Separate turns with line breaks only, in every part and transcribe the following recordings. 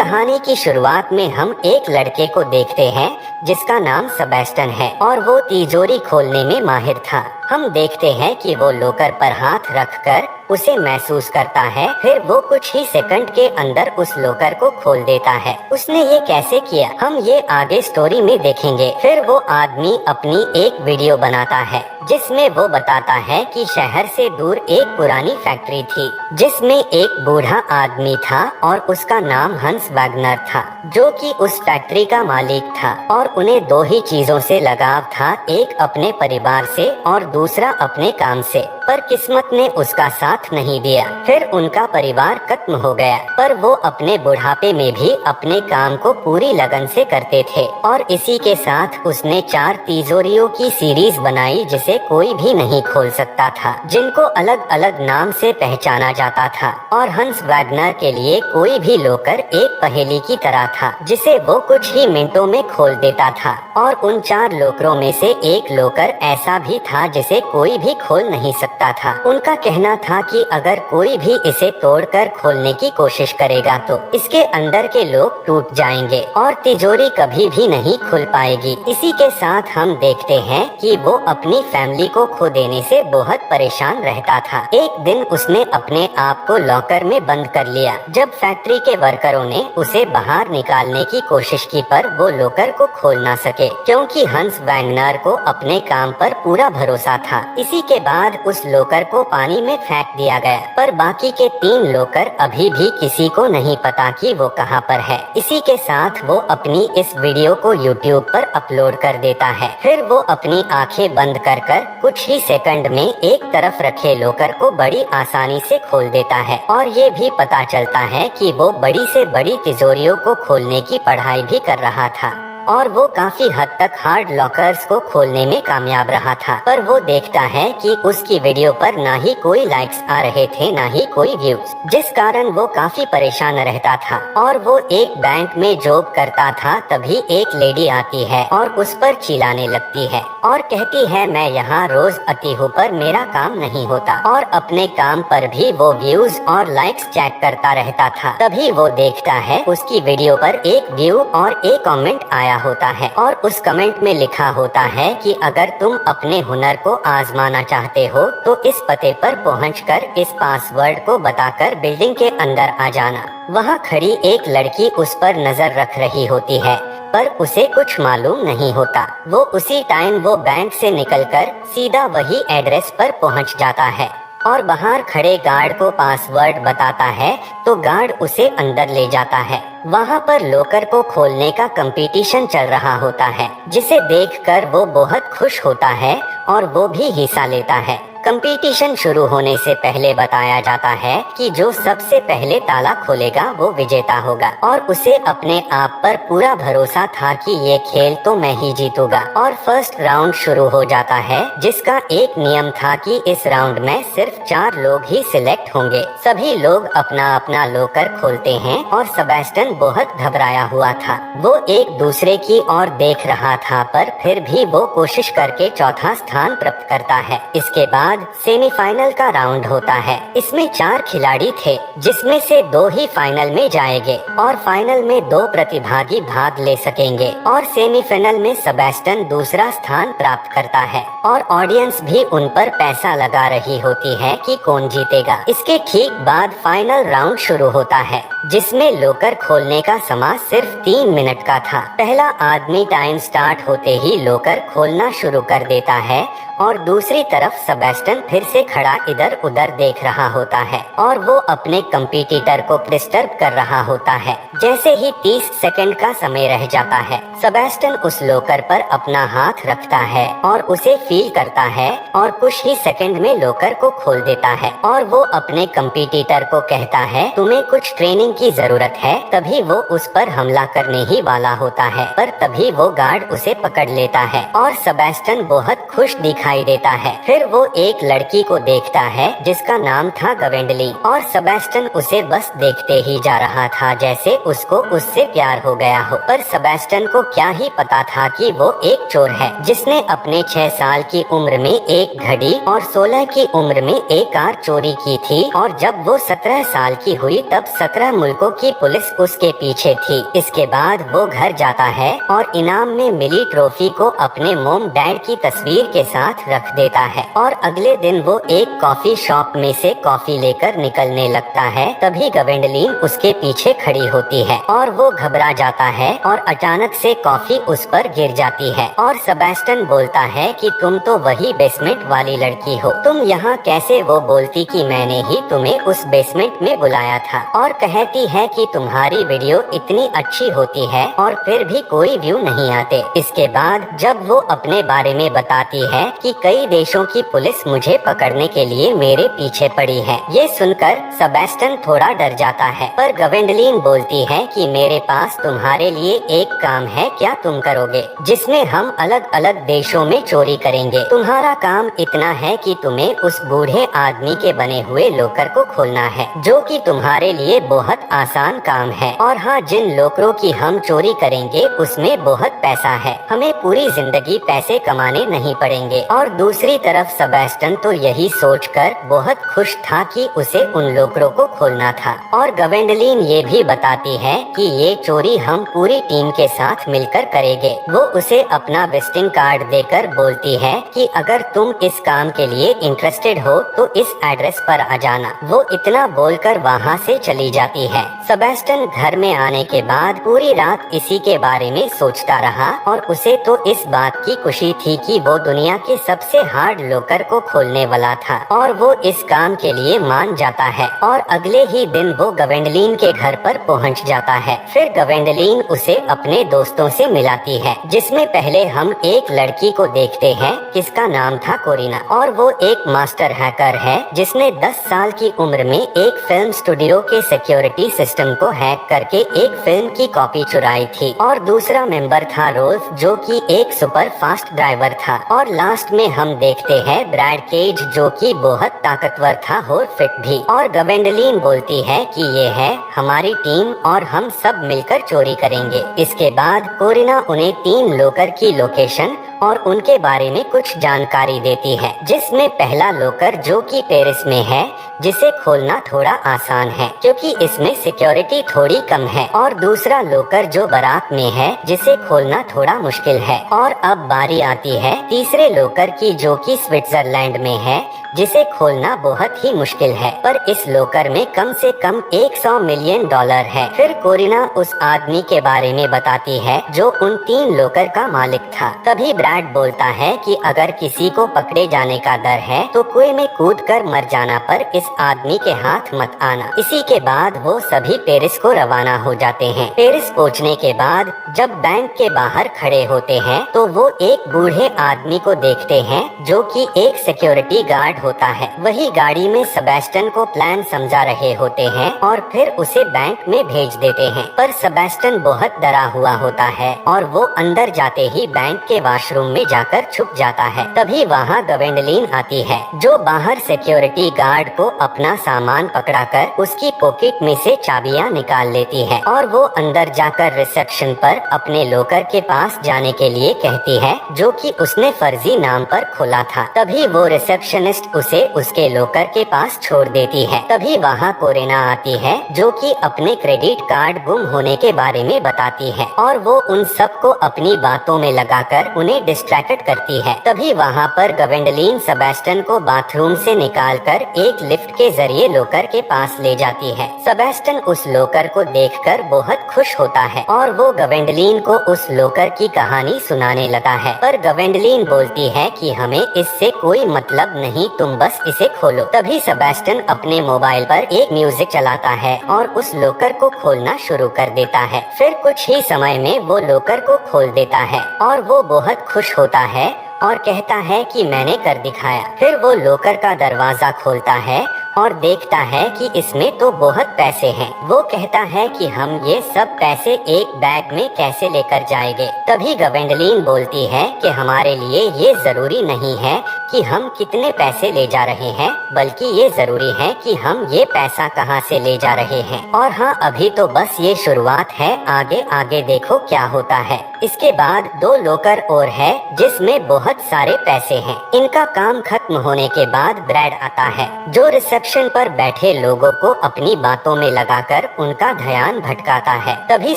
कहानी की शुरुआत में हम एक लड़के को देखते हैं जिसका नाम सेबेस्टियन है और वो तिजोरी खोलने में माहिर था। हम देखते हैं कि वो लॉकर पर हाथ रखकर उसे महसूस करता है, फिर वो कुछ ही सेकंड के अंदर उस लॉकर को खोल देता है। उसने ये कैसे किया, हम ये आगे स्टोरी में देखेंगे। फिर वो आदमी अपनी एक वीडियो बनाता है जिसमें वो बताता है कि शहर से दूर एक पुरानी फैक्ट्री थी जिसमें एक बूढ़ा आदमी था और उसका नाम हंस वैगनर था, जो कि उस फैक्ट्री का मालिक था और उन्हें दो ही चीजों से लगाव था, एक अपने परिवार से और दूसरा अपने काम से। पर किस्मत ने उसका साथ नहीं दिया। फिर उनका परिवार खत्म हो गया, पर वो अपने बुढ़ापे में भी अपने काम को पूरी लगन से करते थे और इसी के साथ उसने 4 तिजोरियों की सीरीज बनाई जिसे कोई भी नहीं खोल सकता था, जिनको अलग अलग नाम से पहचाना जाता था। और हंस वैगनर के लिए कोई भी लॉकर एक पहेली की तरह था जिसे वो कुछ ही मिनटों में खोल देता था। और उन 4 लॉकरों में से एक लॉकर ऐसा भी था जिसे कोई भी खोल नहीं सकता था। उनका कहना था कि अगर कोई भी इसे तोड़कर खोलने की कोशिश करेगा तो इसके अंदर के लोग टूट जाएंगे और तिजोरी कभी भी नहीं खुल पाएगी। इसी के साथ हम देखते हैं कि वो अपनी फैमिली को खो देने से बहुत परेशान रहता था। एक दिन उसने अपने आप को लॉकर में बंद कर लिया। जब फैक्ट्री के वर्करों ने उसे बाहर निकालने की कोशिश की, पर वो लॉकर को खोल ना सके क्योंकि हंस वैगनर को अपने काम पर पूरा भरोसा था। इसी के बाद उस लॉकर को पानी में फेंक दिया गया, पर बाकी के 3 लॉकर अभी भी किसी को नहीं पता कि वो कहाँ पर है। इसी के साथ वो अपनी इस वीडियो को YouTube पर अपलोड कर देता है। फिर वो अपनी आंखें बंद कर कुछ ही सेकंड में एक तरफ रखे लॉकर को बड़ी आसानी से खोल देता है और ये भी पता चलता है कि वो बड़ी से बड़ी तिजोरियों को खोलने की पढ़ाई भी कर रहा था और वो काफी हद तक हार्ड लॉकर्स को खोलने में कामयाब रहा था। पर वो देखता है कि उसकी वीडियो पर ना ही कोई लाइक्स आ रहे थे ना ही कोई व्यूज, जिस कारण वो काफी परेशान रहता था। और वो एक बैंक में जॉब करता था, तभी एक लेडी आती है और उस पर चिल्लाने लगती है और कहती है, मैं यहाँ रोज आती हूँ पर मेरा काम नहीं होता। और अपने काम पर भी वो व्यूज और लाइक्स चेक करता रहता था। तभी वो देखता है उसकी वीडियो पर एक व्यू और एक कमेंट आया होता है और उस कमेंट में लिखा होता है कि अगर तुम अपने हुनर को आजमाना चाहते हो तो इस पते पर पहुंचकर इस पासवर्ड को बताकर बिल्डिंग के अंदर आ जाना। वहां खड़ी एक लड़की उस पर नजर रख रही होती है, पर उसे कुछ मालूम नहीं होता। वो उसी टाइम वो बैंक से निकलकर सीधा वही एड्रेस पर पहुंच जाता है और बाहर खड़े गार्ड को पासवर्ड बताता है तो गार्ड उसे अंदर ले जाता है। वहाँ पर लॉकर को खोलने का कंपटीशन चल रहा होता है, जिसे देखकर वो बहुत खुश होता है और वो भी हिस्सा लेता है। कंपटीशन शुरू होने से पहले बताया जाता है कि जो सबसे पहले ताला खोलेगा वो विजेता होगा और उसे अपने आप पर पूरा भरोसा था कि ये खेल तो मैं ही जीतूंगा। और फर्स्ट राउंड शुरू हो जाता है, जिसका एक नियम था कि इस राउंड में सिर्फ 4 लोग ही सिलेक्ट होंगे। सभी लोग अपना अपना लॉकर खोलते हैं और सेबेस्टियन बहुत घबराया हुआ था। वो एक दूसरे की ओर देख रहा था, पर फिर भी वो कोशिश करके चौथा स्थान प्राप्त करता है। इसके बाद सेमीफाइनल का राउंड होता है। इसमें 4 खिलाड़ी थे, जिसमें से 2 ही फाइनल में जाएंगे और फाइनल में 2 प्रतिभागी भाग ले सकेंगे। और सेमीफाइनल में सेबेस्टियन दूसरा स्थान प्राप्त करता है और ऑडियंस भी उन पर पैसा लगा रही होती है कि कौन जीतेगा। इसके ठीक बाद फाइनल राउंड शुरू होता है, जिसमें लॉकर खोलने का समय सिर्फ 3 मिनट का था। पहला आदमी टाइम स्टार्ट होते ही लॉकर खोलना शुरू कर देता है और दूसरी तरफ सेबेस्टियन फिर से खड़ा इधर उधर देख रहा होता है और वो अपने कंपटीटर को डिस्टर्ब कर रहा होता है। जैसे ही 30 सेकंड का समय रह जाता है, सेबेस्टियन उस लॉकर पर अपना हाथ रखता है और उसे फील करता है और कुछ ही सेकंड में लॉकर को खोल देता है। और वो अपने कंपटीटर को कहता है, तुम्हें कुछ ट्रेनिंग की जरूरत है। तभी वो उस पर हमला करने ही वाला होता है, पर तभी वो गार्ड उसे पकड़ लेता है और सेबेस्टियन बहुत खुश दिखाई देता है। फिर वो एक एक लड़की को देखता है जिसका नाम था गवेंडली, और सेबेस्टियन उसे बस देखते ही जा रहा था जैसे उसको उससे प्यार हो गया हो। पर सेबेस्टियन को क्या ही पता था कि वो एक चोर है जिसने अपने 6 साल की उम्र में एक घड़ी और 16 की उम्र में एक कार चोरी की थी, और जब वो 17 साल की हुई तब 17 मुल्कों की पुलिस उसके पीछे थी। इसके बाद वो घर जाता है और इनाम में मिली ट्रॉफी को अपने मोम डैड की तस्वीर के साथ रख देता है, और अगले दिन वो एक कॉफी शॉप में से कॉफी लेकर निकलने लगता है। तभी गवेंडलीन उसके पीछे खड़ी होती है और वो घबरा जाता है और अचानक से कॉफी उस पर गिर जाती है, और सेबेस्टियन बोलता है कि तुम तो वही बेसमेंट वाली लड़की हो, तुम यहाँ कैसे? वो बोलती कि मैंने ही तुम्हें उस बेसमेंट में बुलाया था, और कहती है कि तुम्हारी वीडियो इतनी अच्छी होती है और फिर भी कोई व्यू नहीं आते। इसके बाद जब वो अपने बारे में बताती है कि कई देशों की पुलिस मुझे पकड़ने के लिए मेरे पीछे पड़ी है, ये सुनकर सेबेस्टियन थोड़ा डर जाता है। पर गवेंडलीन बोलती है कि मेरे पास तुम्हारे लिए एक काम है, क्या तुम करोगे? जिसमें हम अलग अलग देशों में चोरी करेंगे। तुम्हारा काम इतना है कि तुम्हें उस बूढ़े आदमी के बने हुए लॉकर को खोलना है, जो कि तुम्हारे लिए बहुत आसान काम है। और हाँ, जिन लॉकरों की हम चोरी करेंगे उसमें बहुत पैसा है, हमें पूरी जिंदगी पैसे कमाने नहीं पड़ेंगे। और दूसरी तरफ सेबेस्टियन तो यही सोचकर बहुत खुश था कि उसे उन लॉकरों को खोलना था। और गवेंडलीन ये भी बताती है कि ये चोरी हम पूरी टीम के साथ मिलकर करेंगे। वो उसे अपना विजिटिंग कार्ड देकर बोलती है कि अगर तुम इस काम के लिए इंटरेस्टेड हो तो इस एड्रेस पर आ जाना। वो इतना बोलकर वहाँ से चली जाती है। सेबेस्टियन घर में आने के बाद पूरी रात इसी के बारे में सोचता रहा, और उसे तो इस बात की खुशी थी कि वो दुनिया के सबसे हार्ड लॉकर को खोलने वाला था, और वो इस काम के लिए मान जाता है। और अगले ही दिन वो गवेंडलीन के घर पर पहुंच जाता है। फिर गवेंडलीन उसे अपने दोस्तों से मिलाती है, जिसमें पहले हम एक लड़की को देखते हैं जिसका नाम था कोरिना, और वो एक मास्टर हैकर है जिसने 10 साल की उम्र में एक फिल्म स्टूडियो के सिक्योरिटी सिस्टम को हैक करके एक फिल्म की कॉपी चुराई थी। और दूसरा मेंबर था रोल्फ, जो कि एक सुपर फास्ट ड्राइवर था। और लास्ट में हम देखते हैं ब्रैड केज, जो कि बहुत ताकतवर था और फिट भी। और गवेंडलीन बोलती है कि ये है हमारी टीम और हम सब मिलकर चोरी करेंगे। इसके बाद कोरिना उन्हें 3 लॉकर की लोकेशन और उनके बारे में कुछ जानकारी देती है, जिसमें पहला लॉकर जो कि पेरिस में है, जिसे खोलना थोड़ा आसान है क्योंकि इसमें सिक्योरिटी थोड़ी कम है, और दूसरा लॉकर जो बारात में है जिसे खोलना थोड़ा मुश्किल है। और अब बारी आती है तीसरे लॉकर की, जो कि स्विट्जरलैंड में है, जिसे खोलना बहुत ही मुश्किल है, पर इस लॉकर में कम से कम $100 मिलियन है। फिर कोरिना उस आदमी के बारे में बताती है जो उन 3 लॉकर का मालिक था। तभी ब्रैड बोलता है कि अगर किसी को पकड़े जाने का डर है तो कुएं में कूदकर मर जाना, पर इस आदमी के हाथ मत आना। इसी के बाद वो सभी पेरिस को रवाना हो जाते हैं। पेरिस पहुंचने के बाद जब बैंक के बाहर खड़े होते हैं तो वो एक बूढ़े आदमी को देखते हैं जो कि एक सिक्योरिटी गार्ड होता है। वही गाड़ी में सेबेस्टियन को प्लान समझा रहे होते हैं और फिर उसे बैंक में भेज देते हैं। पर सेबेस्टियन बहुत डरा हुआ होता है और वो अंदर जाते ही बैंक के वॉशरूम में जाकर छुप जाता है। तभी वहाँ गवेंडलीन आती है, जो बाहर सिक्योरिटी गार्ड को अपना सामान पकड़ाकर उसकी पॉकेट में से चाबियां निकाल लेती है, और वो अंदर जाकर रिसेप्शन पर अपने लॉकर के पास जाने के लिए कहती है, जो कि उसने फर्जी नाम पर खोला था। तभी वो रिसेप्शनिस्ट उसे उसके लॉकर के पास छोड़ देती है। तभी वहाँ कोरिना आती है, जो कि अपने क्रेडिट कार्ड गुम होने के बारे में बताती है, और वो उन सबको अपनी बातों में लगाकर उन्हें डिस्ट्रैक्ट करती है। तभी वहाँ पर गवेंडलीन सेबेस्टियन को बाथरूम से निकालकर एक लिफ्ट के जरिए लॉकर के पास ले जाती है। सेबेस्टियन उस लॉकर को देखकर बहुत खुश होता है और वो गवेंडलीन को उस लॉकर की कहानी सुनाने लगा है। पर गवेंडलीन बोलती है कि हमें इससे कोई मतलब नहीं, तुम बस इसे खोलो। तभी सेबेस्टियन अपने मोबाइल पर एक म्यूजिक चलाता है और उस लॉकर को खोलना शुरू कर देता है। फिर कुछ ही समय में वो लॉकर को खोल देता है और वो बहुत खुश होता है और कहता है कि मैंने कर दिखाया। फिर वो लॉकर का दरवाजा खोलता है और देखता है कि इसमें तो बहुत पैसे हैं। वो कहता है कि हम ये सब पैसे एक बैग में कैसे लेकर जाएंगे। तभी गवेंडलीन बोलती है कि हमारे लिए ये जरूरी नहीं है कि हम कितने पैसे ले जा रहे हैं, बल्कि ये जरूरी है कि हम ये पैसा कहाँ से ले जा रहे हैं। और हाँ, अभी तो बस ये शुरुआत है, आगे आगे देखो क्या होता है। इसके बाद 2 लोकर और है जिसमें बहुत सारे पैसे हैं। इनका काम खत्म होने के बाद ब्रैड आता है, जो रिसेप्शन पर बैठे लोगों को अपनी बातों में लगाकर उनका ध्यान भटकाता है। तभी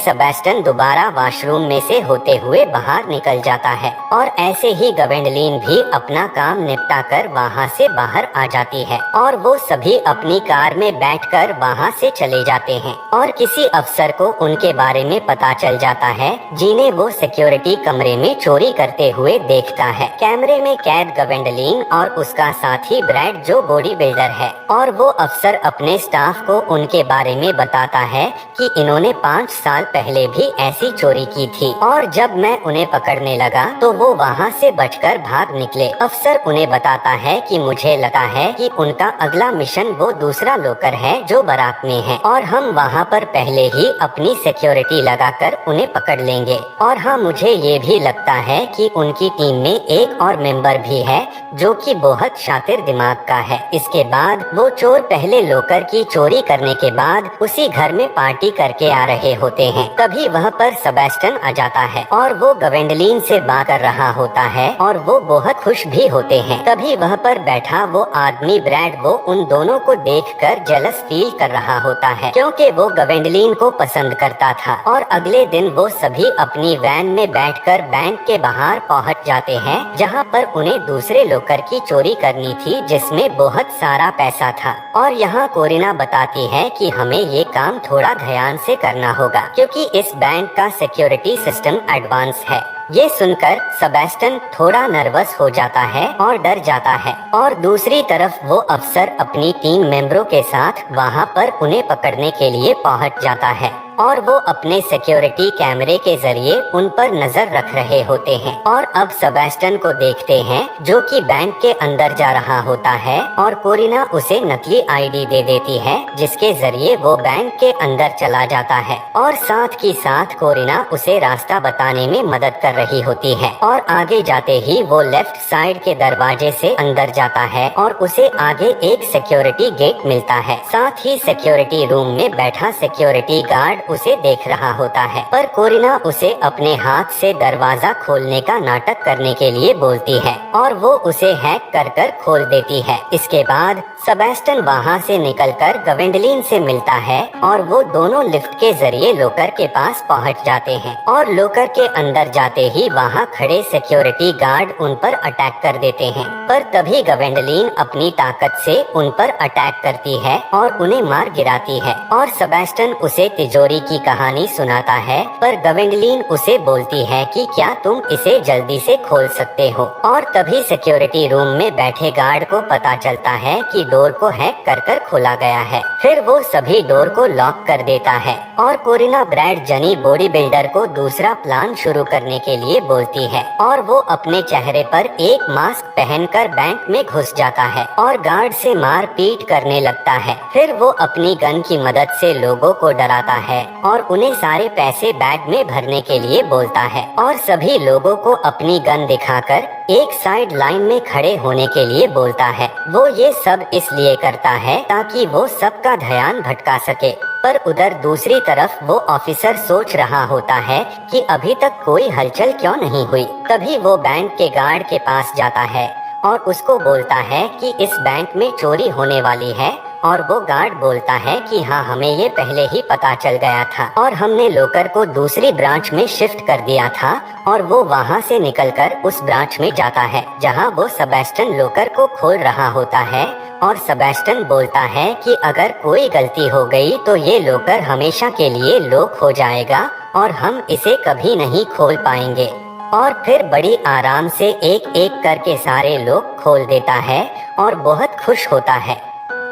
सेबेस्टियन दोबारा वॉशरूम में से होते हुए बाहर निकल जाता है और ऐसे ही गवेंडलीन भी अपना काम निपटा कर वहाँ से बाहर आ जाती है और वो सभी अपनी कार में बैठकर वहाँ से चले जाते हैं। और किसी अफसर को उनके बारे में पता चल जाता है, जिन्हें वो सिक्योरिटी कमरे में चोरी करते हुए देखता है। कैमरे में कैद गवेंडलीन और उसका साथी ब्रैड जो बॉडी बिल्डर है, और वो अफसर अपने स्टाफ को उनके बारे में बताता है कि इन्होंने 5 साल पहले भी ऐसी चोरी की थी और जब मैं उन्हें पकड़ने लगा तो वो वहाँ से बचकर भाग निकले। अफसर उन्हें बताता है कि मुझे लगता है कि उनका अगला मिशन वो दूसरा लोकर है जो बारात में है और हम वहाँ पर पहले ही अपनी सिक्योरिटी लगाकर उन्हें पकड़ लेंगे। और हाँ, मुझे ये भी लगता है कि उनकी टीम में एक और मेंबर भी है जो कि बहुत शातिर दिमाग का है। इसके बाद वो चोर पहले लोकर की चोरी करने के बाद उसी घर में पार्टी करके आ रहे होते हैं। तभी वहाँ पर सेबेस्टियन आ जाता है और वो गवेंडलीन से बात कर रहा होता है और वो बहुत खुश भी होते हैं। तभी वहाँ पर बैठा वो आदमी ब्रैड वो उन दोनों को देखकर जेलस फील कर रहा होता है, क्योंकि वो गवेंडलीन को पसंद करता था। और अगले दिन वो सभी अपनी वैन में बैठकर बैंक के बाहर पहुंच जाते हैं, जहां पर उन्हें दूसरे लोकर की चोरी करनी थी जिसमें बहुत सारा पैसा था। और यहाँ कोरिना बताती है कि हमें ये काम थोड़ा ध्यान से करना होगा क्योंकि इस बैंक का सिक्योरिटी सिस्टम एडवांस है। ये सुनकर सेबेस्टियन थोड़ा नर्वस हो जाता है और डर जाता है। और दूसरी तरफ वो अफसर अपनी टीम मेंबरों के साथ वहाँ पर उन्हें पकड़ने के लिए पहुँच जाता है और वो अपने सिक्योरिटी कैमरे के जरिए उन पर नजर रख रहे होते हैं। और अब सेबेस्टियन को देखते हैं जो कि बैंक के अंदर जा रहा होता है और कोरिना उसे नकली आईडी दे देती है जिसके जरिए वो बैंक के अंदर चला जाता है और साथ ही साथ कोरिना उसे रास्ता बताने में मदद कर रही होती है। और आगे जाते ही वो लेफ्ट साइड के दरवाजे से अंदर जाता है और उसे आगे एक सिक्योरिटी गेट मिलता है। साथ ही सिक्योरिटी रूम में बैठा सिक्योरिटी गार्ड उसे देख रहा होता है, पर कोरिना उसे अपने हाथ से दरवाजा खोलने का नाटक करने के लिए बोलती है और वो उसे हैक कर कर खोल देती है। इसके बाद सेबेस्टियन वहाँ से निकलकर गवेंडलीन से मिलता है और वो दोनों लिफ्ट के जरिए लोकर के पास पहुँच जाते हैं। और लोकर के अंदर जाते ही वहाँ खड़े सिक्योरिटी गार्ड उन पर अटैक कर देते हैं, पर तभी गवेंडलीन अपनी ताकत से उन पर अटैक करती है और उन्हें मार गिराती है। और सेबेस्टियन उसे तिजोरी की कहानी सुनाता है, पर गवेंडलीन उसे बोलती है कि क्या तुम इसे जल्दी से खोल सकते हो। और तभी सिक्योरिटी रूम में बैठे गार्ड को पता चलता है कि डोर को हैक कर कर खोला गया है। फिर वो सभी डोर को लॉक कर देता है और कोरिना ब्रैड जनी बॉडी बिल्डर को दूसरा प्लान शुरू करने के लिए बोलती है और वो अपने चेहरे पर एक मास्क पहनकर बैंक में घुस जाता है और गार्ड से मार पीट करने लगता है। फिर वो अपनी गन की मदद से लोगों को डराता है और उन्हें सारे पैसे बैग में भरने के लिए बोलता है और सभी लोगों को अपनी गन दिखाकर एक साइड लाइन में खड़े होने के लिए बोलता है। वो ये सब इसलिए करता है ताकि वो सबका ध्यान भटका सके, पर उधर दूसरी तरफ वो ऑफिसर सोच रहा होता है कि अभी तक कोई हलचल क्यों नहीं हुई। तभी वो बैंक के गार्ड के पास जाता है और उसको बोलता है कि इस बैंक में चोरी होने वाली है और वो गार्ड बोलता है कि हाँ, हमें ये पहले ही पता चल गया था और हमने लोकर को दूसरी ब्रांच में शिफ्ट कर दिया था। और वो वहाँ से निकलकर उस ब्रांच में जाता है जहाँ वो सेबेस्टियन लोकर को खोल रहा होता है और सेबेस्टियन बोलता है कि अगर कोई गलती हो गई तो ये लोकर हमेशा के लिए लॉक हो जाएगा और हम इसे कभी नहीं खोल पाएंगे। और फिर बड़ी आराम से एक एक करके सारे लोग खोल देता है और बहुत खुश होता है।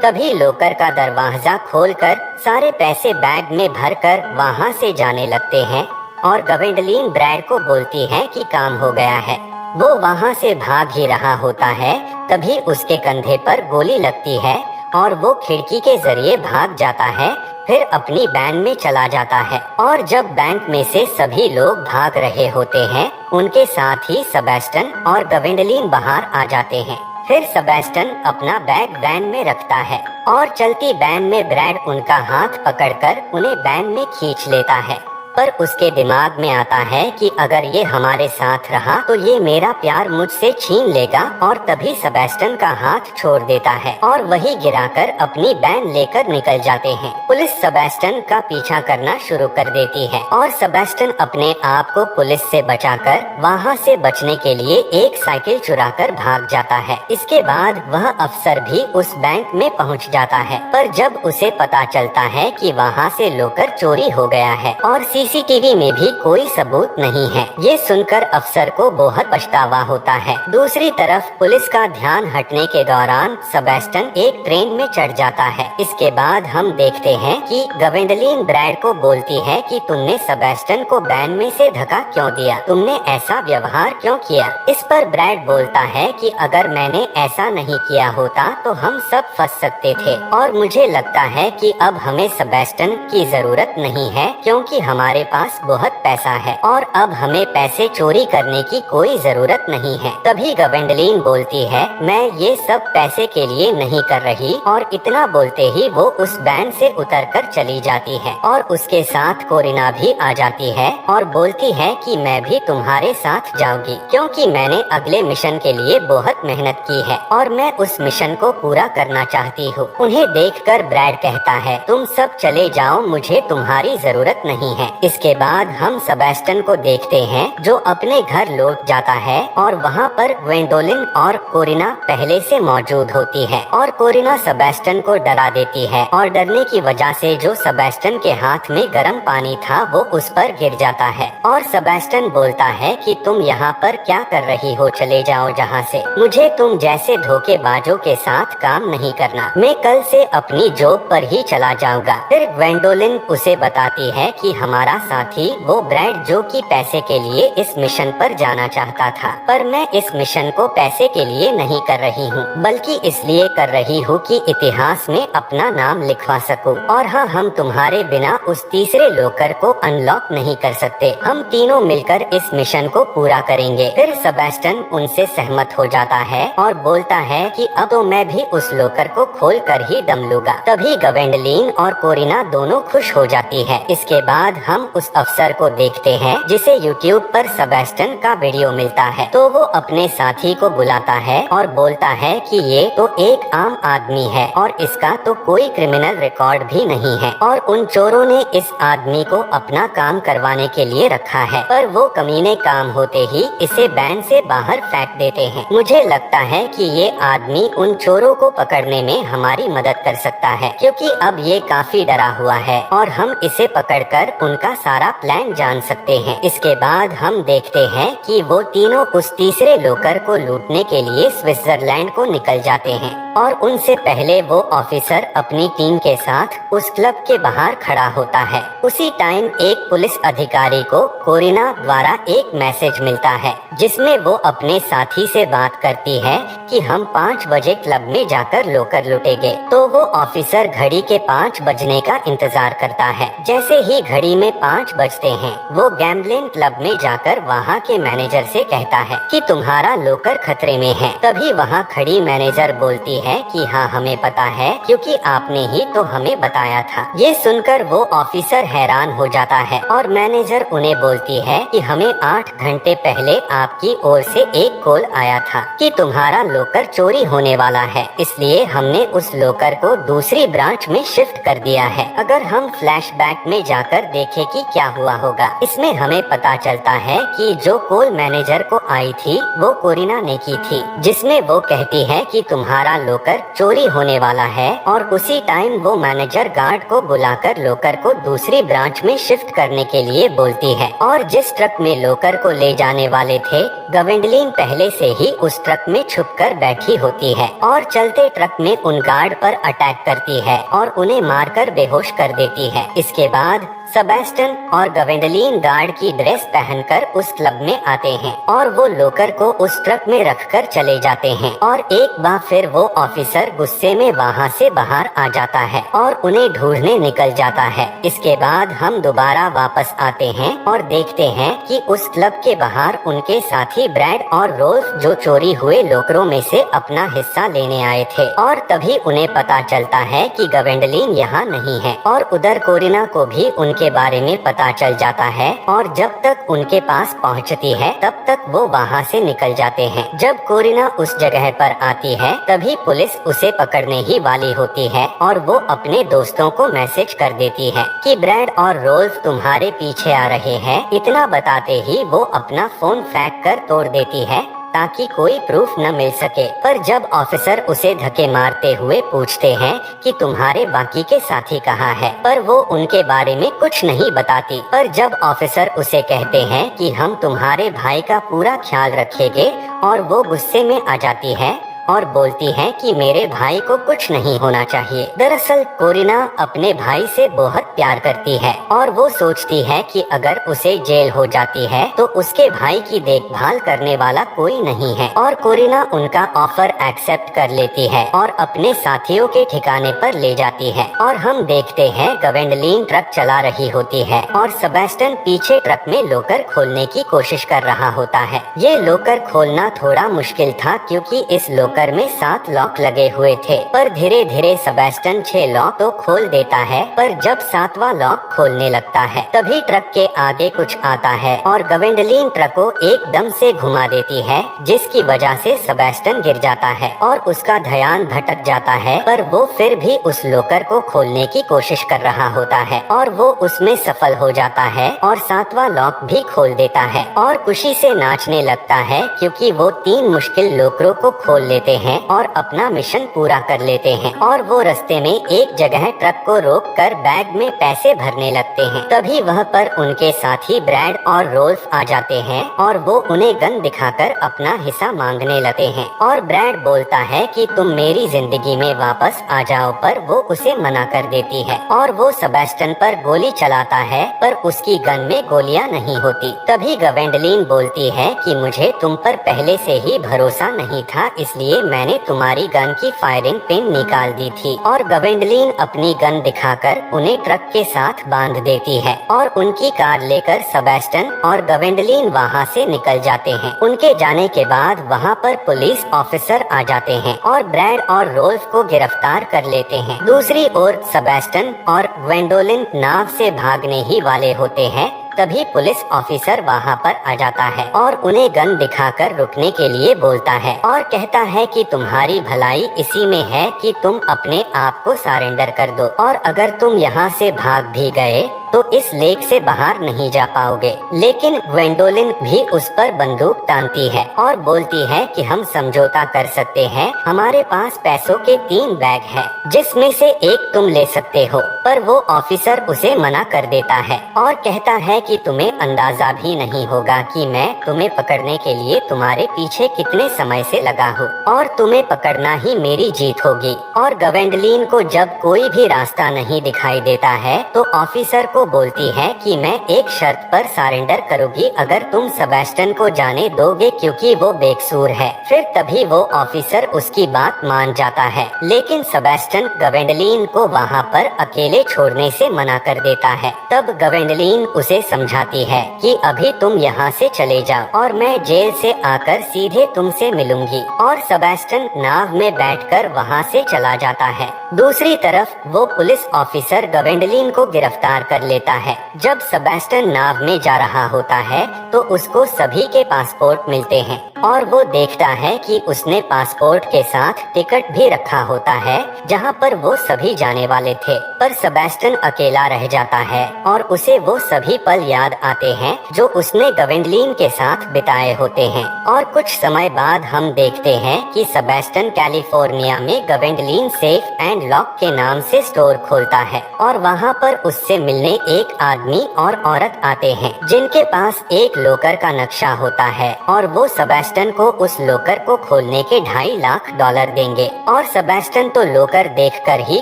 तभी लोकर का दरवाजा खोलकर सारे पैसे बैग में भरकर वहाँ से जाने लगते हैं और गवेंडलीन ब्रैड को बोलती है कि काम हो गया है। वो वहाँ से भाग ही रहा होता है, तभी उसके कंधे पर गोली लगती है और वो खिड़की के जरिए भाग जाता है, फिर अपनी वैन में चला जाता है। और जब बैंक में से सभी लोग भाग रहे होते हैं, उनके साथ ही सेबेस्टियन और गवेंडोलिन बाहर आ जाते हैं। फिर सेबेस्टियन अपना बैग वैन में रखता है और चलती वैन में ब्रैड उनका हाथ पकड़कर उन्हें वैन में खींच लेता है। पर उसके दिमाग में आता है कि अगर ये हमारे साथ रहा तो ये मेरा प्यार मुझसे छीन लेगा, और तभी सेबेस्टियन का हाथ छोड़ देता है और वही गिराकर अपनी वैन लेकर निकल जाते हैं। पुलिस सेबेस्टियन का पीछा करना शुरू कर देती है और सेबेस्टियन अपने आप को पुलिस से बचाकर वहाँ से बचने के लिए एक साइकिल चुराकर भाग जाता है। इसके बाद वह अफसर भी उस बैंक में पहुँच जाता है, पर जब उसे पता चलता है कि वहाँ से लॉकर चोरी हो गया है और सीसीटीवी में भी कोई सबूत नहीं है, ये सुनकर अफसर को बहुत पछतावा होता है। दूसरी तरफ पुलिस का ध्यान हटने के दौरान सेबेस्टियन एक ट्रेन में चढ़ जाता है। इसके बाद हम देखते हैं कि गवेंडोलिन ब्रैड को बोलती है कि तुमने सेबेस्टियन को वैन में से धक्का क्यों दिया, तुमने ऐसा व्यवहार क्यों किया। इस पर ब्रैड बोलता है कि अगर मैंने ऐसा नहीं किया होता तो हम सब फंस सकते थे, और मुझे लगता है कि अब हमें सेबेस्टियन की जरूरत नहीं है क्योंकि हमारे पास बहुत पैसा है और अब हमें पैसे चोरी करने की कोई जरूरत नहीं है। तभी गवेंडोलिन बोलती है, मैं ये सब पैसे के लिए नहीं कर रही, और इतना बोलते ही वो उस वैन से उतरकर चली जाती है और उसके साथ कोरिना भी आ जाती है और बोलती है कि मैं भी तुम्हारे साथ जाऊंगी क्योंकि मैंने अगले मिशन के लिए बहुत मेहनत की है और मैं उस मिशन को पूरा करना चाहती हूँ। उन्हें देखकर ब्रैड कहता है, तुम सब चले जाओ, मुझे तुम्हारी जरूरत नहीं है। इसके बाद हम सेबेस्टियन को देखते हैं जो अपने घर लौट जाता है और वहाँ पर ग्वेंडोलिन और कोरिना पहले से मौजूद होती है और कोरिना सेबेस्टियन को डरा देती है और डरने की वजह से जो सेबेस्टियन के हाथ में गर्म पानी था वो उस पर गिर जाता है और सेबेस्टियन बोलता है कि तुम यहाँ पर क्या कर रही हो, चले जाओ जहाँ से, मुझे तुम जैसे धोखेबाजों के साथ काम नहीं करना, मैं कल से अपनी जॉब पर ही चला जाऊंगा। फिर ग्वेंडोलिन उसे बताती है कि हमारा साथी वो ब्रैड जो कि पैसे के लिए इस मिशन पर जाना चाहता था, पर मैं इस मिशन को पैसे के लिए नहीं कर रही हूँ बल्कि इसलिए कर रही हूँ कि इतिहास में अपना नाम लिखवा सकूं। और हाँ, हम तुम्हारे बिना उस तीसरे लॉकर को अनलॉक नहीं कर सकते, हम तीनों मिलकर इस मिशन को पूरा करेंगे। फिर सेबेस्टियन उनसे सहमत हो जाता है और बोलता है कि अब तो मैं भी उस लॉकर को खोल कर ही दम लूंगा। तभी गवेंडोलिन और कोरिना दोनों खुश हो जाती है। इसके बाद हम उस अफसर को देखते हैं जिसे YouTube पर सेबेस्टियन का वीडियो मिलता है, तो वो अपने साथी को बुलाता है और बोलता है कि ये तो एक आम आदमी है और इसका तो कोई क्रिमिनल रिकॉर्ड भी नहीं है और उन चोरों ने इस आदमी को अपना काम करवाने के लिए रखा है, पर वो कमीने काम होते ही इसे वैन से बाहर फेंक देते हैं। मुझे लगता है कि ये आदमी उन चोरों को पकड़ने में हमारी मदद कर सकता है क्योंकि अब ये काफी डरा हुआ है और हम इसे पकड़कर उनका सारा प्लान जान सकते हैं। इसके बाद हम देखते हैं कि वो तीनों उस तीसरे लॉकर को लूटने के लिए स्विट्जरलैंड को निकल जाते हैं और उनसे पहले वो ऑफिसर अपनी टीम के साथ उस क्लब के बाहर खड़ा होता है। उसी टाइम एक पुलिस अधिकारी को कोरिना द्वारा एक मैसेज मिलता है जिसमें वो अपने साथी से बात करती है कि हम 5 बजे क्लब में जाकर लॉकर लूटेंगे। तो वो ऑफिसर घड़ी के 5 बजने का इंतजार करता है। जैसे ही घड़ी में 5 बजते हैं वो गैम्बलिंग क्लब में जाकर वहाँ के मैनेजर से कहता है कि तुम्हारा लॉकर खतरे में है। तभी वहाँ खड़ी मैनेजर बोलती है कि हाँ, हमें पता है क्योंकि आपने ही तो हमें बताया था। ये सुनकर वो ऑफिसर हैरान हो जाता है और मैनेजर उन्हें बोलती है कि हमें 8 घंटे पहले आपकी ओर से एक कॉल आया था कि तुम्हारा लॉकर चोरी होने वाला है, इसलिए हमने उस लॉकर को दूसरी ब्रांच में शिफ्ट कर दिया है। अगर हम फ्लैशबैक में जाकर देखें कि क्या हुआ होगा, इसमें हमें पता चलता है कि जो कॉल मैनेजर को आई थी वो कोरिना ने की थी, जिसमें वो कहती है कि तुम्हारा लॉकर चोरी होने वाला है और उसी टाइम वो मैनेजर गार्ड को बुलाकर लॉकर को दूसरी ब्रांच में शिफ्ट करने के लिए बोलती है। और जिस ट्रक में लॉकर को ले जाने वाले थे, गवेंडोलिन पहले से ही उस ट्रक में छुपकर बैठी होती है और चलते ट्रक में उन गार्ड पर अटैक करती है और उन्हें मारकर बेहोश कर देती है। इसके बाद सेबेस्टियन और गवेंडलीन गार्ड की ड्रेस पहनकर उस क्लब में आते हैं और वो लोकर को उस ट्रक में रखकर चले जाते हैं और एक बार फिर वो ऑफिसर गुस्से में वहाँ से बाहर आ जाता है और उन्हें ढूंढने निकल जाता है। इसके बाद हम दोबारा वापस आते हैं और देखते हैं कि उस क्लब के बाहर उनके साथी ब्रैड और रोल्फ जो चोरी हुए लोकरों में से अपना हिस्सा लेने आए थे और तभी उन्हें पता चलता है कि गवेंडलीन यहाँ नहीं है और उधर कोरिना को भी उनके बारे में पता चल जाता है और जब तक उनके पास पहुँचती है तब तक वो वहाँ से निकल जाते हैं। जब कोरिना उस जगह पर आती है तभी पुलिस उसे पकड़ने ही वाली होती है और वो अपने दोस्तों को मैसेज कर देती है कि ब्रैड और रोल्फ तुम्हारे पीछे आ रहे हैं। इतना बताते ही वो अपना फोन फेंक कर तोड़ देती है ताकि कोई प्रूफ न मिल सके। पर जब ऑफिसर उसे धक्के मारते हुए पूछते हैं कि तुम्हारे बाकी के साथी कहाँ है, पर वो उनके बारे में कुछ नहीं बताती। पर जब ऑफिसर उसे कहते हैं कि हम तुम्हारे भाई का पूरा ख्याल रखेंगे और वो गुस्से में आ जाती है और बोलती है कि मेरे भाई को कुछ नहीं होना चाहिए। दरअसल कोरिना अपने भाई से बहुत प्यार करती है और वो सोचती है कि अगर उसे जेल हो जाती है तो उसके भाई की देखभाल करने वाला कोई नहीं है और कोरिना उनका ऑफर एक्सेप्ट कर लेती है और अपने साथियों के ठिकाने पर ले जाती है और हम देखते हैं गवेंडलीन ट्रक चला रही होती है और सेबेस्टियन पीछे ट्रक में लोकर खोलने की कोशिश कर रहा होता है। ये लोकर खोलना थोड़ा मुश्किल था क्योंकि इस लोकर में 7 लॉक लगे हुए थे, पर धीरे धीरे सेबेस्टियन 6 लॉक तो खोल देता है। पर जब 7वां लॉक खोलने लगता है तभी ट्रक के आगे कुछ आता है और गवेंडलीन ट्रक को एकदम से घुमा देती है जिसकी वजह से सेबेस्टियन गिर जाता है और उसका ध्यान भटक जाता है। पर वो फिर भी उस लोकर को खोलने की कोशिश कर रहा होता है और वो उसमें सफल हो जाता है और 7वां लॉक भी खोल देता है और खुशी से नाचने लगता है क्योंकि वो 3 मुश्किल लोकरों को खोल लेते हैं और अपना मिशन पूरा कर लेते हैं। और वो रास्ते में एक जगह ट्रक को रोककर बैग में पैसे भरने लगते हैं। तभी वह पर उनके साथी ब्रैड और रोल्फ आ जाते हैं और वो उन्हें गन दिखाकर अपना हिस्सा मांगने लगते हैं और ब्रैड बोलता है कि तुम मेरी जिंदगी में वापस आ जाओ, पर वो उसे मना कर देती है और वो सेबेस्टियन पर गोली चलाता है पर उसकी गन में गोलियां नहीं होती। तभी गवेंडलीन बोलती है कि मुझे तुम पर पहले से ही भरोसा नहीं था, इसलिए मैंने तुम्हारी गन की फायरिंग पिन निकाल दी थी। और गवेंडलीन अपनी गन दिखाकर उन्हें ट्रक के साथ बांध देती है और उनकी कार लेकर सेबेस्टियन और गवेंडलीन वहां से निकल जाते हैं। उनके जाने के बाद वहां पर पुलिस ऑफिसर आ जाते हैं और ब्रैड और रोल्फ को गिरफ्तार कर लेते हैं। दूसरी ओर सेबेस्टियन और ग्वेंडोलिन नाव से भागने ही वाले होते हैं। तभी पुलिस ऑफिसर वहां पर आ जाता है और उन्हें गन दिखाकर रुकने के लिए बोलता है और कहता है कि तुम्हारी भलाई इसी में है कि तुम अपने आप को सरेंडर कर दो और अगर तुम यहाँ से भाग भी गए तो इस लेक से बाहर नहीं जा पाओगे। लेकिन ग्वेंडोलिन भी उस पर बंदूक तानती है और बोलती है कि हम समझौता कर सकते हैं, हमारे पास पैसों के 3 बैग हैं जिसमें से एक तुम ले सकते हो। पर वो ऑफिसर उसे मना कर देता है और कहता है कि तुम्हें अंदाजा भी नहीं होगा कि मैं तुम्हें पकड़ने के लिए तुम्हारे पीछे कितने समय से लगा हूँ और तुम्हें पकड़ना ही मेरी जीत होगी। और गवेंडलीन को जब कोई भी रास्ता नहीं दिखाई देता है तो ऑफिसर को बोलती है कि मैं एक शर्त पर सरेंडर करूंगी अगर तुम सेबेस्टियन को जाने दोगे क्योंकि वो बेकसूर है। फिर तभी वो ऑफिसर उसकी बात मान जाता है, लेकिन सेबेस्टियन गवेंडलीन को वहाँ पर अकेले छोड़ने से मना कर देता है। तब गवेंडलीन उसे समझाती है कि अभी तुम यहाँ से चले जाओ और मैं जेल से आकर सीधे तुमसे मिलूंगी। और सेबेस्टियन नाव में बैठकर वहाँ से चला जाता है। दूसरी तरफ वो पुलिस ऑफिसर गवेंडलीन को गिरफ्तार कर लेता है। जब सेबेस्टियन नाव में जा रहा होता है तो उसको सभी के पासपोर्ट मिलते हैं और वो देखता है कि उसने पासपोर्ट के साथ टिकट भी रखा होता है जहाँ पर वो सभी जाने वाले थे। पर सेबेस्टियन अकेला रह जाता है और उसे वो सभी पल याद आते हैं जो उसने गवेंडलीन के साथ बिताए होते हैं। और कुछ समय बाद हम देखते हैं कि सेबेस्टियन कैलिफोर्निया में गवेंडलीन सेफ एंड लॉक के नाम से स्टोर खोलता है और वहाँ पर उससे मिलने एक आदमी और औरत आते हैं जिनके पास एक लोकर का नक्शा होता है और वो सेबेस्टियन सेबेस्टियन को उस लॉकर को खोलने के $2.5 लाख देंगे और सेबेस्टियन तो लॉकर देखकर ही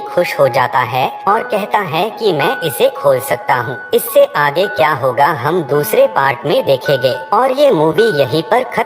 खुश हो जाता है और कहता है कि मैं इसे खोल सकता हूँ। इससे आगे क्या होगा हम दूसरे पार्ट में देखेंगे और ये मूवी यहीं पर खत्म